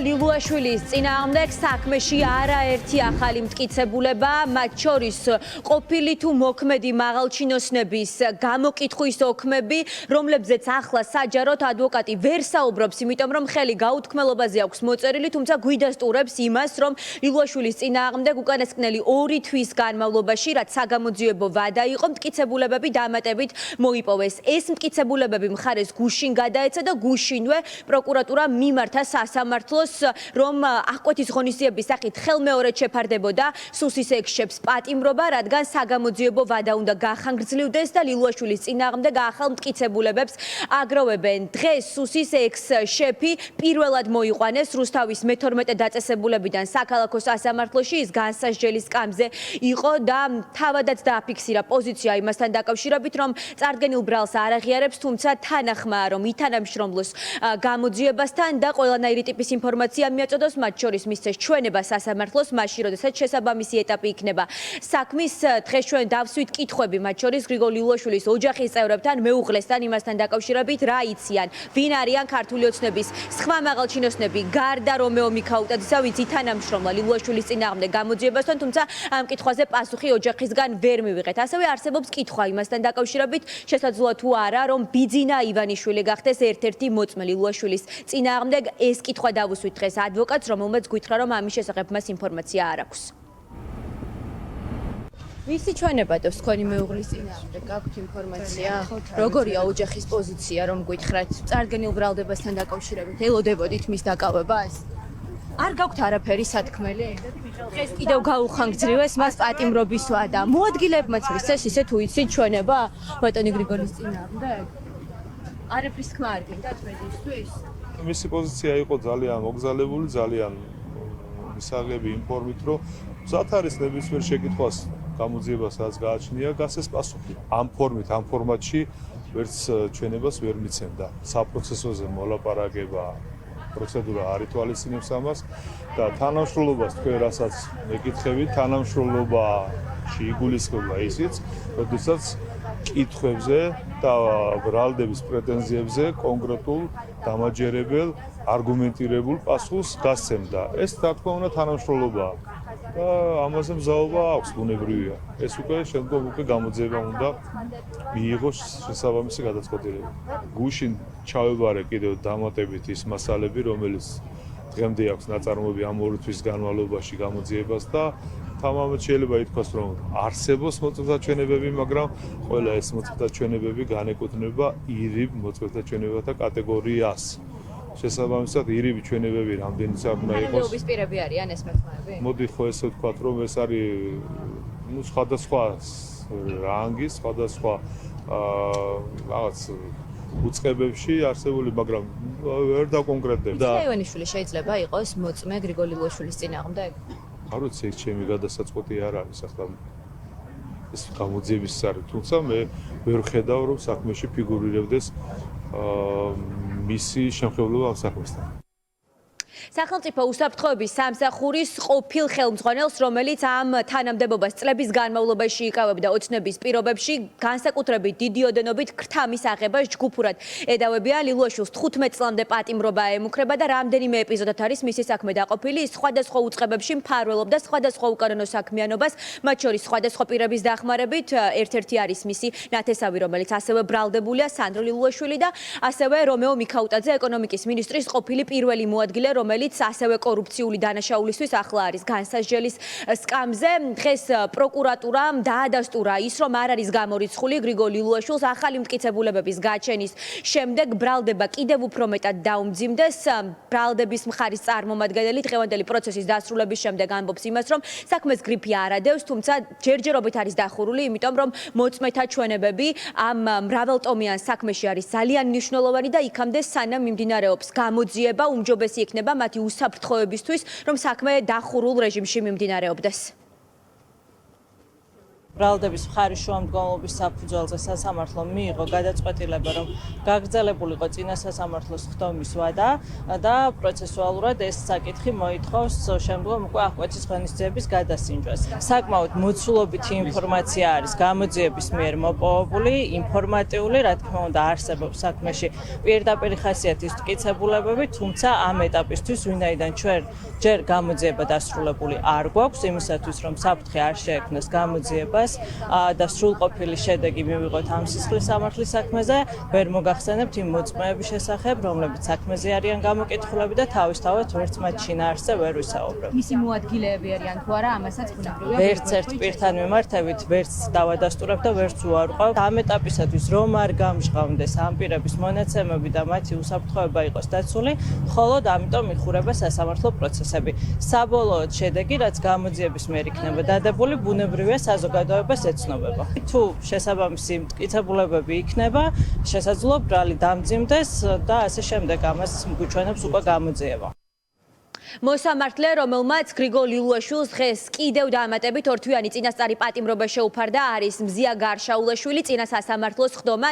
ლილუაშვილის წინააღმდეგ საქმეში არაერთი ახალი მტკიცებულება, მათ შორის ყოფილი თუ მოქმედი მაღალჩინოსნების გამოკითხვის ოქმები, რომლებზეც ახლა საჯაროდ ადვოკატი ვერ საუბრობს, იმიტომ რომ ხელი გაუთქმელობაზე აქვს მოწერილი, თუმცა გვიდასტურებს იმას, რომ ლილუაშვილის წინააღმდეგ უკანასკნელი 2 თვის განმავლობაში, რაც საგამოძიებო ვადა იყო, მტკიცებულებები დამატებით მოიპოვეს. ეს მტკიცებულებები მხარეს გუშინ გადაეცა და გუშინვე პროკურატურა მიმართა სასამართლოს, რომ აღკვეთის ღონისძიების სახით ხელმეორედ შეფარდებოდა სუსის ექს-შეფს პატიმრობა, რადგან საგამოძიებო ვადა უნდა გახანგრძლივდეს და ლილუაშვილის წინააღმდეგ ახალ მტკიცებულებებს აგროვებენ. დღეს სუსის ექს-შეფი პირველად მოიყვანეს რუსთავის მე-12 დაწესებულებიდან საქალაქო სასამართლოში, ის განსასჯელის სკამზე იყო და თავადაც დააფიქსირა პოზიცია იმასთან დაკავშირებით, რომ წარდგენილ ბრალს არ აღიარებს, თუმცა თანახმაა, რომ ითანამშრომლოს გამოძიებასთან და ყველანაირი ტიპის ინფორმაცია მიაწოდოს, მათ შორის მისცეს ჩვენება სასამართლოს, მაშინ როდესაც შესაბამისი ეტაპი იქნება საქმის. დღეს ჩვენ დავსვით კითხვები, მათ შორის გრიგოლ ლილუაშვილის ოჯახის წევრებთან, მეუღლესთან, იმასთან დაკავშირებით, რა იციან, ვინ არიან ქართული ოცნების სხვა მაღალჩინოსნები, გარდა რომეო მიქაუტაძისა, ვინც ითანამშრომლა ლილუაშვილის წინააღმდეგ გამოძიებასთან, თუმცა ამ კითხვაზე პასუხი ოჯახისგან ვერ მივიღეთ. ასევე არსებობს კითხვა იმასთან დაკავშირებით, შესაძლოა თუ არა, რომ ბიძინა ივანიშვილი გახდეს ერთ-ერთი მოწმე ლილუაშვილის წინააღმდეგ. ეს კითხვა დავუსვით დღეს ადვოკატს, რომელმაც გითხრა, რომ ამის შესახებ მას ინფორმაცია არ აქვს. ვისი ჩვენებადობს თქვენი მეუღლის წინააღმდეგ? გაქვთ ინფორმაცია? როგორია ოჯახის პოზიცია, რომ გითხრათ, წარდგენილ ბრალდებასთან დაკავშირებით ელოდებოდით მის დაკავებას? არ გაქვთ არაფერი სათქმელი? დღეს კიდევ გაუხანგრძლივეს მას პატიმრობის ვადა. მოადგილებმაც მისცეს ისე თუ იცით ჩვენება ბატონი გრიგოლის წინააღმდეგ? არაფრის თქმა არ გინდათ მედისთვის? მისი პოზიცია იყო ძალიან მოგზალებული, ძალიან მისაღები ინფორმით, რომ მზად არის ნებისმიერ შეკითხვას გამოძიებას რაც გააჩნია, გასცეს პასუხი. ამ ფორმით, ამ ფორმატში ვერც ჩვენებას ვერ მიცემდა. საპროცესოზე მოლაპარაკება პროცედურა არ ითვალისწინებს ამას და თანამშრომლობას თქვენ რასაც მეკითხებით, თანამშრომლობაში იგულისხმება ისიც, როდესაც კითხვებზე და ბრალდების პრეტენზიებზე კონკრეტულ დამაჯერებელ არგუმენტირებულ პასუხს გასცემდა. ეს რა თქმა უნდა თანამშრომლობაა და ამაზე მზაობა აქვს, ბუნებრივია. ეს უკვე შემდგომ უკვე გამოძიება უნდა მიიღოს შესაბამისი გადაწყვეტილება. გუშინ ჩავებარე კიდევ დამატებით ის მასალები, რომელიც დღემდე აქვს ნაწარმოები ამ 2 თვის განმავლობაში გამოძიებას და თამამად შეიძლება ითქვას, რომ არსებობს მოწმეთა ჩვენებები, მაგრამ ყველა ეს მოწმეთა ჩვენებები განეკუთვნება ირიბ მოწმეთა ჩვენებათა კატეგორიას. შესაბამისად, ირიბი ჩვენებები რამდენიც უნდა იყოს. თანამდებობის პირები არიან ეს მეთქმეები? მოდი ხო ესე ვთქვათ, რომ ეს არის სხვადასხვა რანგის, სხვადასხვა რაღაც უწყებებში არსებული, მაგრამ ვერ დაკონკრეტებს. ივანიშვილი შეიძლება იყოს მოწმე გრიგოლ ლილუაშვილის წინააღმდეგ? არ ვიცი, ეს ჩემი გადასაწყვეტი არ არის ახლა ეს გამოძიების სარი, თუმცა მე ვერ ხედავ, რომ საქმეში ფიგურირებდეს მისი შემხევლობა ამ საქმესთან. სახელმწიფო უსაფრთხოების სამსახურის ყოფილ ხელმძღვანელს, რომელიც ამ თანამდებობას წლების განმავლობაში იკავებდა ოცნების პირობებში, განსაკუთრებით დიდი ოდენობით ქრთამის აღებას ჯგუფურად ედავებიან. ლილუაშვილს 15 წლამდე პატიმრობა ემუქრება და რამდენიმე ეპიზოდად არის მისი საქმე დაყოფილი. ის სხვადასხვა უწყებებში მფარველობდა სხვადასხვა უკანონო საქმიანობას, მათ შორის სხვადასხვა პირების დახმარებით. ერთ-ერთი არის მისი ნათესავი, რომელიც ასევე ბრალდებულია, სანდრო ლილუაშვილი და ასევე რომეო მიქაუტაძე, ეკონომიკის მინისტრის ყოფილი პირველი მოადგილე, რომელიც ასევე კორუფციული დანაშაულისთვის ახლა არის განსასჯელის სკამზე. დღეს პროკურატურამ დაადასტურა ის, რომ არ არის გამორიცხული გრიგოლ ლილუაშვილს ახალი მტკიცებულებების გაჩენის შემდეგ ბრალდება კიდევ უფრო მეტად დაუმძიმდეს. ბრალდების მხარის წარმომადგენელი დღევანდელი პროცესის დასრულების შემდეგ ამბობს იმას, რომ საქმეს გრიფი არ ადევს, თუმცა ჯერჯერობით არის დახურული, იმიტომ რომ მოწმეთა ჩვენებები ამ მრავალტომიან საქმეში არის ძალიან მნიშვნელოვანი და იქამდე სანამ მიმდინარეობს გამოძიება, უმჯობესი იქნება მათი უსაფრთხოებისთვის, რომ საქმე დახურულ რეჟიმში მიმდინარეობდეს. ბრალდების მხარის შუამდგომლობის საფუძველზე სასამართლომ მიიღო გადაწყვეტილება, რომ გაგრძელებულიყო წინა სასამართლოს ხდომის ვადა და პროცესუალურად ეს საკითხი მოითხოვს შემდგომ უკვე აღკვეცის ღონისძიების გადასინჯვას. საკმაოდ მოცულობითი ინფორმაცია არის გამოძიების მიერ მოპოვებული, ინფორმატიული, რა თქმა უნდა, არსებობს საქმეში პირდაპირ ხასიათის მტკიცებულებები, თუმცა ამ ეტაპისთვის ვინაიდან ჩვენ ჯერ გამოძიება დასრულებული არ გვაქვს, იმისათვის რომ საფრთხე არ შეექმნას გამოძიებას და სრულყოფილი შედეგი მივიღოთ ამ სისხლის სამართლის საქმეზე, ვერ მოგახსენებთ იმ მოწმეების შესახებ, რომლებიც საქმეზე არიან გამოკითხულები და თავისთავად ვერც მათ შინაარსზე ვერ ვისაუბრებ. მისი მოადგილეები არიან თუ არა, ამასაც ბუნებრივია. ვერც ერთ პირთან მიმართებით, ვერც დავადასტურებ და ვერც უარყვავ. ამ ეტაპისათვის რომ არ გამჟღავნდეს ამ პირების მონაცემები და მათი უსაფრთხოება იყოს დაცული, მხოლოდ ამიტომ იხურება სასამართლო პროცესები. საბოლოოდ შედეგი, რაც გამოძიების მიერ იქნება დადებული, ბუნებრივია საზოგადოებას ეცნობება. თუ შესაბამისი მტკიცებულებები იქნება, შესაძლოა ბრალი დამძიმდეს და ასე შემდეგ ამას გვიჩვენებს უკვე გამოძიება. მოსამართლე, რომელმაც გრიგოლ ილუაშვილს დღეს კიდევ დაამატებით ორთვიანი წინასწარი პატიმრობა შეუფარდა, არის მზია გარშაულაშვილი, წინა სასამართლოს ხდომა